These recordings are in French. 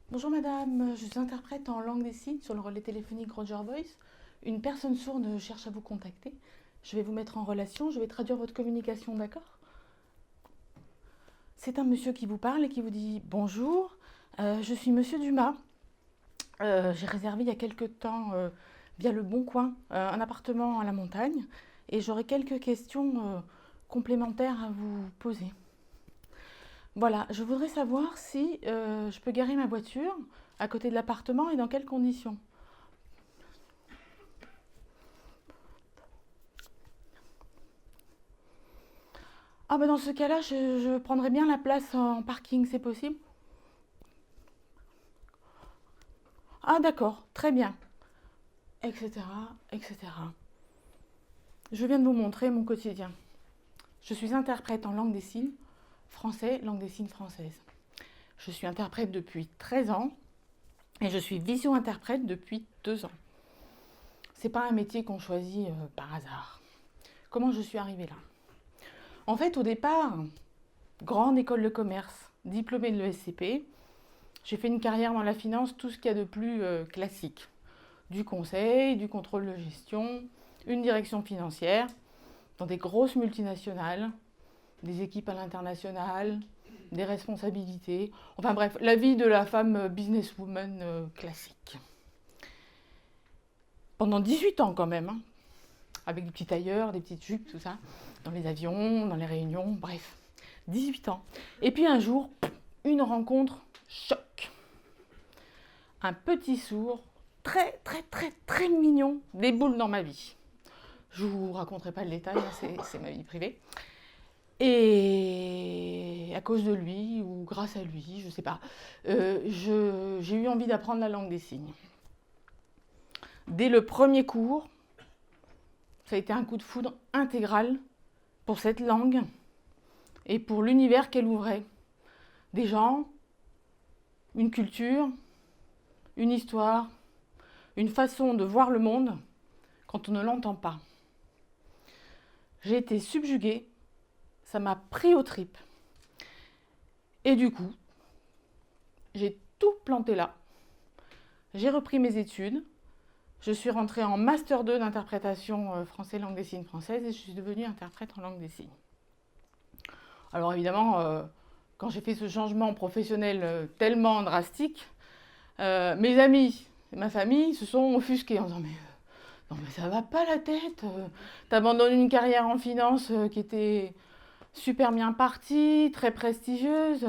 Bonjour madame, je suis interprète en langue des signes sur le relais téléphonique Roger Voice. Une personne sourde cherche à vous contacter. Je vais vous mettre en relation, je vais traduire votre communication, d'accord? C'est un monsieur qui vous parle et qui vous dit bonjour, je suis monsieur Dumas. J'ai réservé il y a quelque temps via Le Bon Coin un appartement à la montagne et j'aurais quelques questions complémentaires à vous poser. Voilà, je voudrais savoir si je peux garer ma voiture à côté de l'appartement et dans quelles conditions. Ah bah dans ce cas-là, je prendrais bien la place en parking, c'est possible? Ah d'accord, très bien, etc., etc. Je viens de vous montrer mon quotidien. Je suis interprète en langue des signes, français, langue des signes française. Je suis interprète depuis 13 ans et je suis visio-interprète depuis 2 ans. C'est pas un métier qu'on choisit par hasard. Comment je suis arrivée là? En fait, au départ, grande école de commerce, diplômée de l'ESCP, j'ai fait une carrière dans la finance, tout ce qu'il y a de plus classique. Du conseil, du contrôle de gestion, une direction financière, dans des grosses multinationales, des équipes à l'international, des responsabilités. Enfin bref, la vie de la femme businesswoman classique. Pendant 18 ans quand même, hein, avec des petits tailleurs, des petites jupes, tout ça, dans les avions, dans les réunions, bref. 18 ans. Et puis un jour, une rencontre choc. Un petit sourd, très très très très mignon, déboule dans ma vie. Je vous raconterai pas le détail, c'est ma vie privée. Et à cause de lui, ou grâce à lui, je sais pas, j'ai eu envie d'apprendre la langue des signes. Dès le premier cours, ça a été un coup de foudre intégral pour cette langue et pour l'univers qu'elle ouvrait. Des gens, une culture, une histoire, une façon de voir le monde quand on ne l'entend pas. J'ai été subjuguée, ça m'a pris aux tripes. Et du coup, j'ai tout planté là. J'ai repris mes études, je suis rentrée en Master 2 d'interprétation français langue des signes française et je suis devenue interprète en langue des signes. Alors évidemment, quand j'ai fait ce changement professionnel tellement drastique, mes amis et ma famille se sont offusqués en disant mais non mais ça va pas la tête, t'abandonnes une carrière en finance qui était super bien partie, très prestigieuse,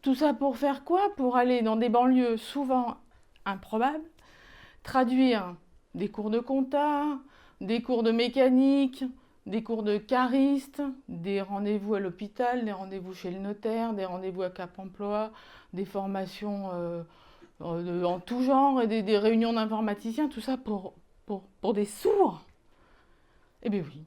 tout ça pour faire quoi? Pour aller dans des banlieues souvent improbables, traduire des cours de compta, des cours de mécanique, des cours de cariste, des rendez-vous à l'hôpital, des rendez-vous chez le notaire, des rendez-vous à Cap Emploi, des formations en tout genre et des réunions d'informaticiens, tout ça pour des sourds. Eh bien oui.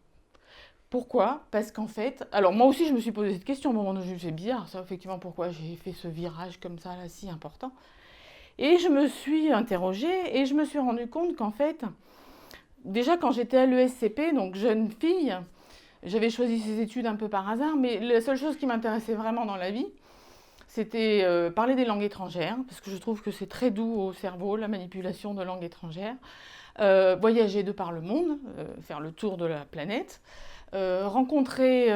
Pourquoi? Parce qu'en fait, alors moi aussi je me suis posé cette question, au moment où je me suis dit, c'est bizarre ça, effectivement, pourquoi j'ai fait ce virage comme ça, là, si important. Et je me suis interrogée et je me suis rendu compte qu'en fait, déjà quand j'étais à l'ESCP, donc jeune fille, j'avais choisi ces études un peu par hasard, mais la seule chose qui m'intéressait vraiment dans la vie, c'était parler des langues étrangères, parce que je trouve que c'est très doux au cerveau, la manipulation de langues étrangères, voyager de par le monde, faire le tour de la planète, rencontrer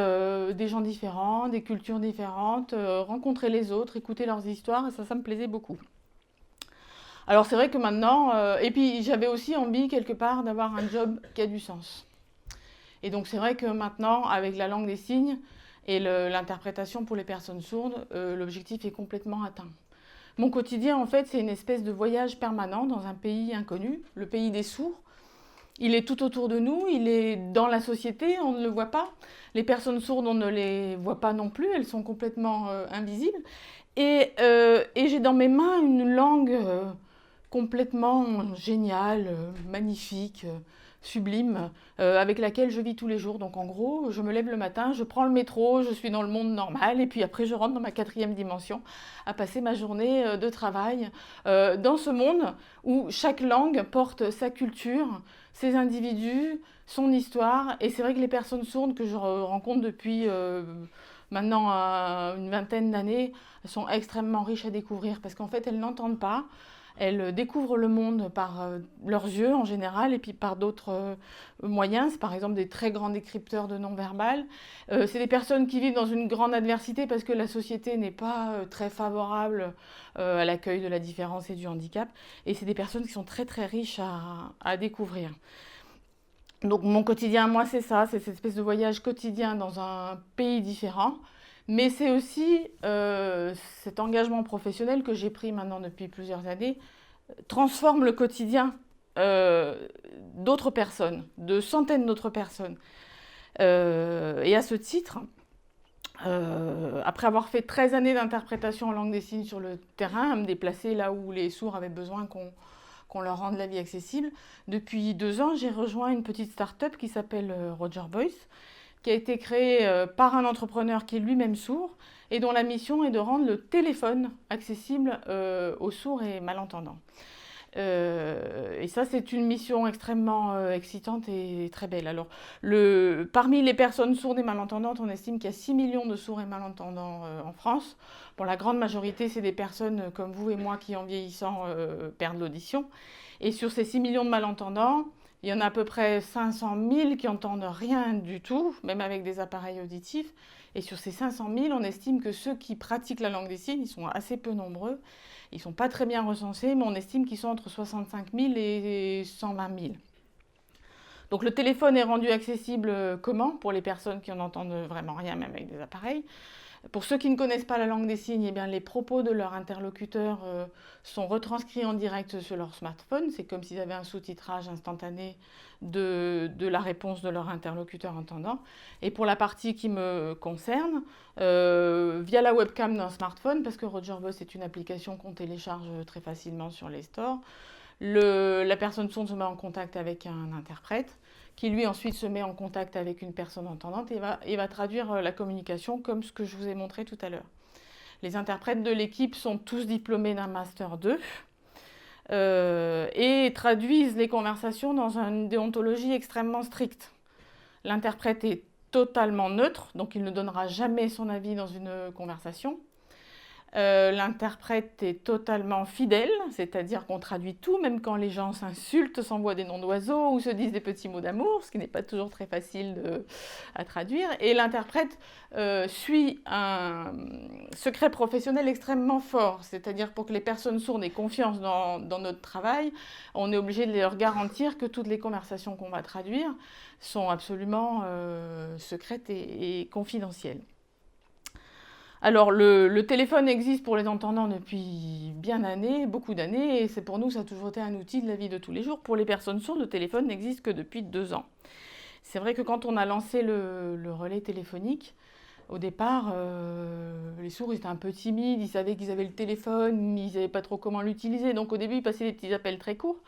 des gens différents, des cultures différentes, rencontrer les autres, écouter leurs histoires, et ça me plaisait beaucoup. Alors c'est vrai que maintenant, et puis j'avais aussi envie quelque part d'avoir un job qui a du sens. Et donc c'est vrai que maintenant, avec la langue des signes et l'interprétation pour les personnes sourdes, l'objectif est complètement atteint. Mon quotidien, en fait, c'est une espèce de voyage permanent dans un pays inconnu, le pays des sourds. Il est tout autour de nous, il est dans la société, on ne le voit pas. Les personnes sourdes, on ne les voit pas non plus, elles sont complètement invisibles. Et j'ai dans mes mains une langue complètement géniale, magnifique, sublime, avec laquelle je vis tous les jours. Donc en gros, je me lève le matin, je prends le métro, je suis dans le monde normal, et puis après je rentre dans ma quatrième dimension, à passer ma journée de travail dans ce monde où chaque langue porte sa culture, ses individus, son histoire. Et c'est vrai que les personnes sourdes que je rencontre depuis maintenant une vingtaine d'années, sont extrêmement riches à découvrir parce qu'en fait, elles n'entendent pas. Elles découvrent le monde par leurs yeux en général et puis par d'autres moyens. C'est par exemple des très grands décrypteurs de non-verbal. C'est des personnes qui vivent dans une grande adversité parce que la société n'est pas très favorable à l'accueil de la différence et du handicap. Et c'est des personnes qui sont très très riches à découvrir. Donc mon quotidien, moi, c'est ça, c'est cette espèce de voyage quotidien dans un pays différent. Mais c'est aussi cet engagement professionnel que j'ai pris maintenant depuis plusieurs années, transforme le quotidien d'autres personnes, de centaines d'autres personnes. Et à ce titre, après avoir fait 13 années d'interprétation en langue des signes sur le terrain, à me déplacer là où les sourds avaient besoin qu'on leur rende la vie accessible, depuis 2 ans, j'ai rejoint une petite start-up qui s'appelle Roger Voice, qui a été créée par un entrepreneur qui est lui-même sourd et dont la mission est de rendre le téléphone accessible aux sourds et malentendants. Et ça, c'est une mission extrêmement excitante et très belle. Alors, parmi les personnes sourdes et malentendantes, on estime qu'il y a 6 millions de sourds et malentendants en France. Pour la grande majorité, c'est des personnes comme vous et moi qui, en vieillissant, perdent l'audition. Et sur ces 6 millions de malentendants, il y en a à peu près 500 000 qui n'entendent rien du tout, même avec des appareils auditifs. Et sur ces 500 000, on estime que ceux qui pratiquent la langue des signes, ils sont assez peu nombreux. Ils ne sont pas très bien recensés, mais on estime qu'ils sont entre 65 000 et 120 000. Donc le téléphone est rendu accessible comment? Pour les personnes qui n'entendent vraiment rien, même avec des appareils. Pour ceux qui ne connaissent pas la langue des signes, eh bien, les propos de leur interlocuteur sont retranscrits en direct sur leur smartphone. C'est comme s'ils avaient un sous-titrage instantané de la réponse de leur interlocuteur entendant. Et pour la partie qui me concerne, via la webcam d'un smartphone, parce que Roger Voice est une application qu'on télécharge très facilement sur les stores, la personne sourde se met en contact avec un interprète qui lui ensuite se met en contact avec une personne entendante et va traduire la communication comme ce que je vous ai montré tout à l'heure. Les interprètes de l'équipe sont tous diplômés d'un Master 2 et traduisent les conversations dans une déontologie extrêmement stricte. L'interprète est totalement neutre, donc il ne donnera jamais son avis dans une conversation. L'interprète est totalement fidèle, c'est-à-dire qu'on traduit tout, même quand les gens s'insultent, s'envoient des noms d'oiseaux ou se disent des petits mots d'amour, ce qui n'est pas toujours très facile à traduire. Et l'interprète suit un secret professionnel extrêmement fort, c'est-à-dire pour que les personnes sourdes aient confiance dans notre travail, on est obligé de leur garantir que toutes les conversations qu'on va traduire sont absolument secrètes et confidentielles. Alors, le téléphone existe pour les entendants depuis beaucoup d'années, et c'est pour nous, ça a toujours été un outil de la vie de tous les jours. Pour les personnes sourdes, le téléphone n'existe que depuis 2 ans. C'est vrai que quand on a lancé le relais téléphonique, au départ, les sourds étaient un peu timides, ils savaient qu'ils avaient le téléphone, mais ils ne savaient pas trop comment l'utiliser. Donc au début, ils passaient des petits appels très courts.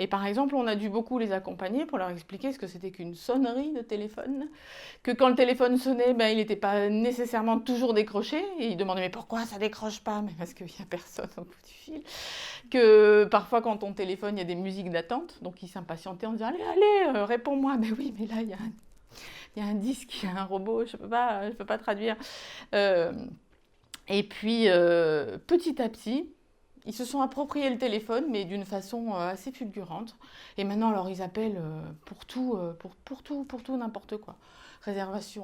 Et par exemple, on a dû beaucoup les accompagner pour leur expliquer ce que c'était qu'une sonnerie de téléphone. Que quand le téléphone sonnait, il n'était pas nécessairement toujours décroché. Et ils demandaient mais pourquoi ça ne décroche pas? Mais parce qu'il n'y a personne au bout du fil. Que parfois, quand on téléphone, il y a des musiques d'attente. Donc ils s'impatientaient en disant allez, réponds-moi. Mais oui, mais là, il y a un disque, il y a un robot, je peux pas traduire. Et puis, petit à petit, ils se sont appropriés le téléphone, mais d'une façon assez fulgurante. Et maintenant, alors, ils appellent pour tout, n'importe quoi. Réservation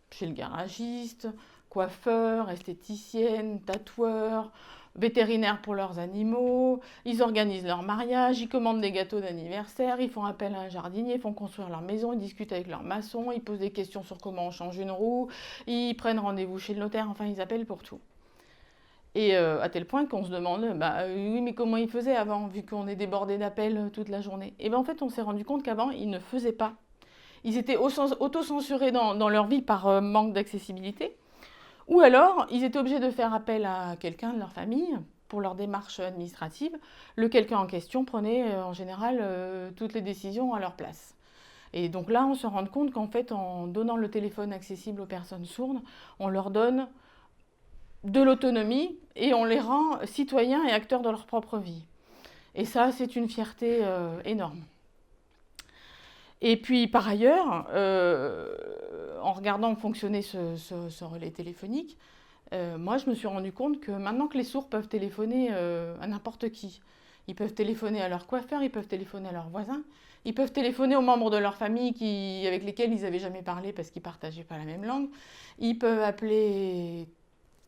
chez le garagiste, coiffeur, esthéticienne, tatoueur, vétérinaires pour leurs animaux, ils organisent leur mariage, ils commandent des gâteaux d'anniversaire, ils font appel à un jardinier, ils font construire leur maison, ils discutent avec leur maçon, ils posent des questions sur comment on change une roue, ils prennent rendez-vous chez le notaire, enfin ils appellent pour tout. Et à tel point qu'on se demande, oui mais comment ils faisaient avant, vu qu'on est débordé d'appels toute la journée? Et bien en fait on s'est rendu compte qu'avant ils ne faisaient pas. Ils étaient auto-censurés dans leur vie par manque d'accessibilité. Ou alors, ils étaient obligés de faire appel à quelqu'un de leur famille pour leur démarche administrative. Le quelqu'un en question prenait en général toutes les décisions à leur place. Et donc là, on se rend compte qu'en fait, en donnant le téléphone accessible aux personnes sourdes, on leur donne de l'autonomie et on les rend citoyens et acteurs de leur propre vie. Et ça, c'est une fierté énorme. Et puis par ailleurs, en regardant fonctionner ce relais téléphonique, moi je me suis rendu compte que maintenant que les sourds peuvent téléphoner à n'importe qui, ils peuvent téléphoner à leur coiffeur, ils peuvent téléphoner à leurs voisins, ils peuvent téléphoner aux membres de leur famille avec lesquels ils n'avaient jamais parlé parce qu'ils ne partageaient pas la même langue, ils peuvent appeler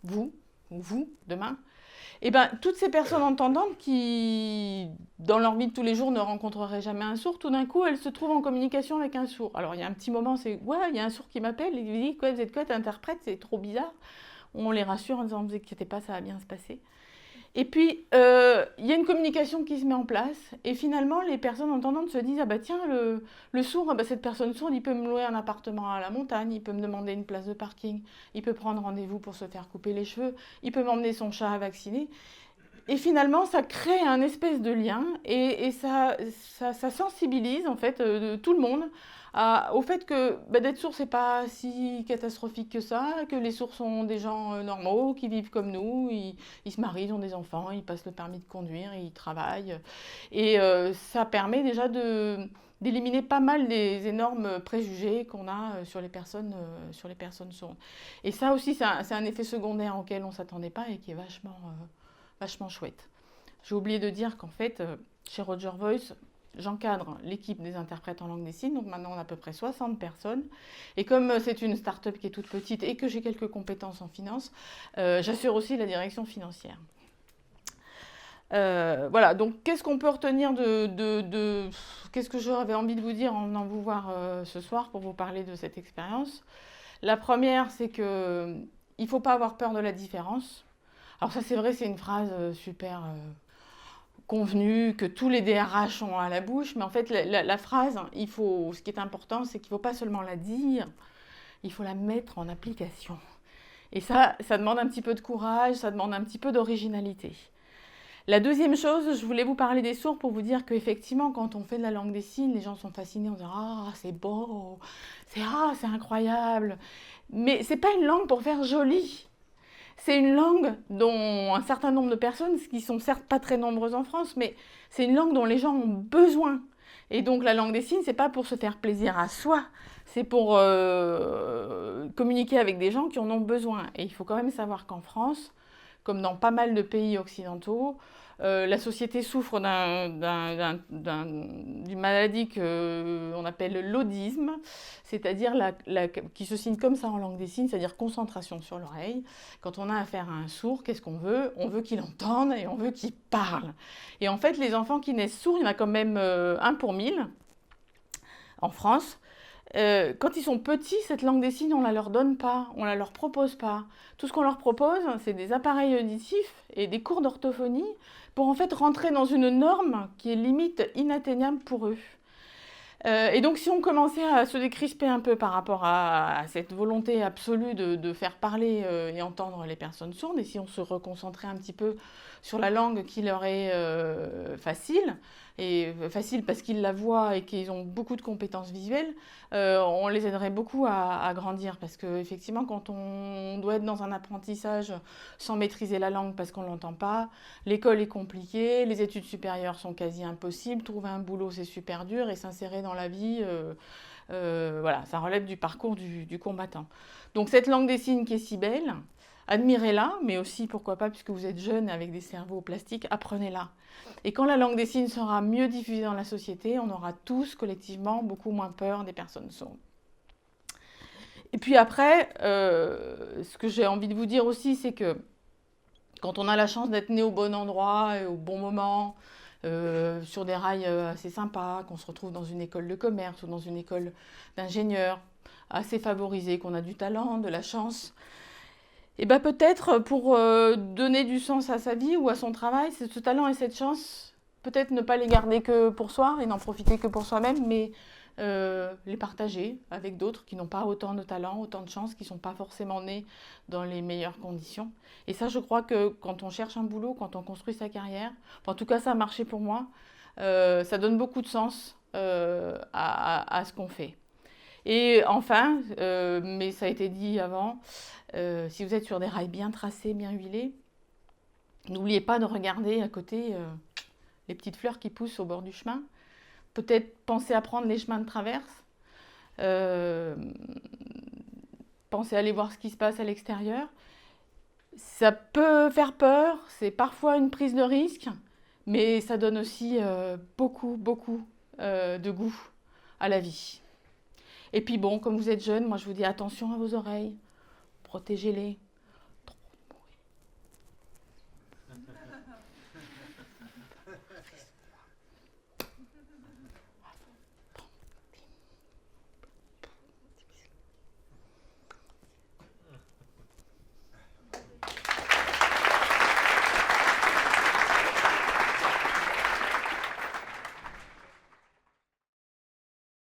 vous ou vous demain. Et bien, toutes ces personnes entendantes qui, dans leur vie de tous les jours, ne rencontreraient jamais un sourd, tout d'un coup, elles se trouvent en communication avec un sourd. Alors, il y a un petit moment, c'est « Ouais, il y a un sourd qui m'appelle, il dit quoi, vous êtes quoi, t'interprètes, c'est trop bizarre. » On les rassure en disant « Ne vous inquiétez pas, ça va bien se passer. » Et puis, il y a une communication qui se met en place. Et finalement, les personnes entendantes se disent « Ah bah tiens, le sourd, ah bah cette personne sourde, il peut me louer un appartement à la montagne, il peut me demander une place de parking, il peut prendre rendez-vous pour se faire couper les cheveux, il peut m'emmener son chat à vacciner. » Et finalement, ça crée un espèce de lien et ça sensibilise en fait tout le monde au fait que d'être sourd, c'est pas si catastrophique que ça, que les sourds sont des gens normaux, qui vivent comme nous, ils se marient, ils ont des enfants, ils passent le permis de conduire, ils travaillent. Et ça permet déjà d'éliminer pas mal des énormes préjugés qu'on a sur les personnes sourdes. Et ça aussi, c'est un effet secondaire auquel on ne s'attendait pas et qui est vachement chouette. J'ai oublié de dire qu'en fait, chez Roger Voice, j'encadre l'équipe des interprètes en langue des signes, donc maintenant on a à peu près 60 personnes. Et comme c'est une start-up qui est toute petite et que j'ai quelques compétences en finance, j'assure aussi la direction financière. Voilà, donc qu'est-ce qu'on peut retenir qu'est-ce que j'avais envie de vous dire en venant vous voir ce soir pour vous parler de cette expérience. La première, c'est qu'il ne faut pas avoir peur de la différence. Alors ça, c'est vrai, c'est une phrase super convenue, que tous les DRH ont à la bouche, mais en fait, la phrase, ce qui est important, c'est qu'il ne faut pas seulement la dire, il faut la mettre en application. Et ça demande un petit peu de courage, ça demande un petit peu d'originalité. La deuxième chose, je voulais vous parler des sourds pour vous dire qu'effectivement, quand on fait de la langue des signes, les gens sont fascinés en disant « Ah, c'est beau, c'est incroyable ». Mais ce n'est pas une langue pour faire joli. C'est une langue dont un certain nombre de personnes, qui sont certes pas très nombreuses en France, mais c'est une langue dont les gens ont besoin. Et donc la langue des signes, c'est pas pour se faire plaisir à soi, c'est pour communiquer avec des gens qui en ont besoin. Et il faut quand même savoir qu'en France, comme dans pas mal de pays occidentaux, la société souffre d'une maladie qu'on appelle l'audisme, c'est-à-dire qui se signe comme ça en langue des signes, c'est-à-dire concentration sur l'oreille. Quand on a affaire à un sourd, qu'est-ce qu'on veut? On veut qu'il entende et on veut qu'il parle. Et en fait, les enfants qui naissent sourds, il y en a quand même 1 pour 1000 en France. Quand ils sont petits, cette langue des signes, on ne la leur donne pas, on ne la leur propose pas. Tout ce qu'on leur propose, c'est des appareils auditifs et des cours d'orthophonie pour en fait rentrer dans une norme qui est limite inatteignable pour eux. Et donc si on commençait à se décrisper un peu par rapport à cette volonté absolue de faire parler et entendre les personnes sourdes, et si on se reconcentrait un petit peu sur la langue qui leur est facile parce qu'ils la voient et qu'ils ont beaucoup de compétences visuelles, on les aiderait beaucoup à grandir. Parce qu'effectivement, quand on doit être dans un apprentissage sans maîtriser la langue parce qu'on ne l'entend pas, l'école est compliquée, les études supérieures sont quasi impossibles, trouver un boulot c'est super dur et s'insérer dans la vie, voilà, ça relève du parcours du combattant. Donc cette langue des signes qui est si belle, admirez-la, mais aussi, pourquoi pas, puisque vous êtes jeune avec des cerveaux plastiques, apprenez-la. Et quand la langue des signes sera mieux diffusée dans la société, on aura tous, collectivement, beaucoup moins peur des personnes sourdes. Et puis après, ce que j'ai envie de vous dire aussi, c'est que quand on a la chance d'être né au bon endroit et au bon moment, sur des rails assez sympas, qu'on se retrouve dans une école de commerce ou dans une école d'ingénieurs assez favorisée, qu'on a du talent, de la chance, et bien peut-être pour donner du sens à sa vie ou à son travail, ce talent et cette chance, peut-être ne pas les garder que pour soi et n'en profiter que pour soi-même, mais les partager avec d'autres qui n'ont pas autant de talent, autant de chance, qui ne sont pas forcément nés dans les meilleures conditions. Et ça, je crois que quand on cherche un boulot, quand on construit sa carrière, en tout cas ça a marché pour moi, ça donne beaucoup de sens à ce qu'on fait. Et enfin, mais ça a été dit avant, si vous êtes sur des rails bien tracés, bien huilés, n'oubliez pas de regarder à côté les petites fleurs qui poussent au bord du chemin. peut-être penser à prendre les chemins de traverse, euh, penser à aller voir ce qui se passe à l'extérieur. Ça peut faire peur, c'est parfois une prise de risque, mais ça donne aussi beaucoup, beaucoup de goût à la vie. Et puis bon, comme vous êtes jeune, moi je vous dis attention à vos oreilles, protégez-les.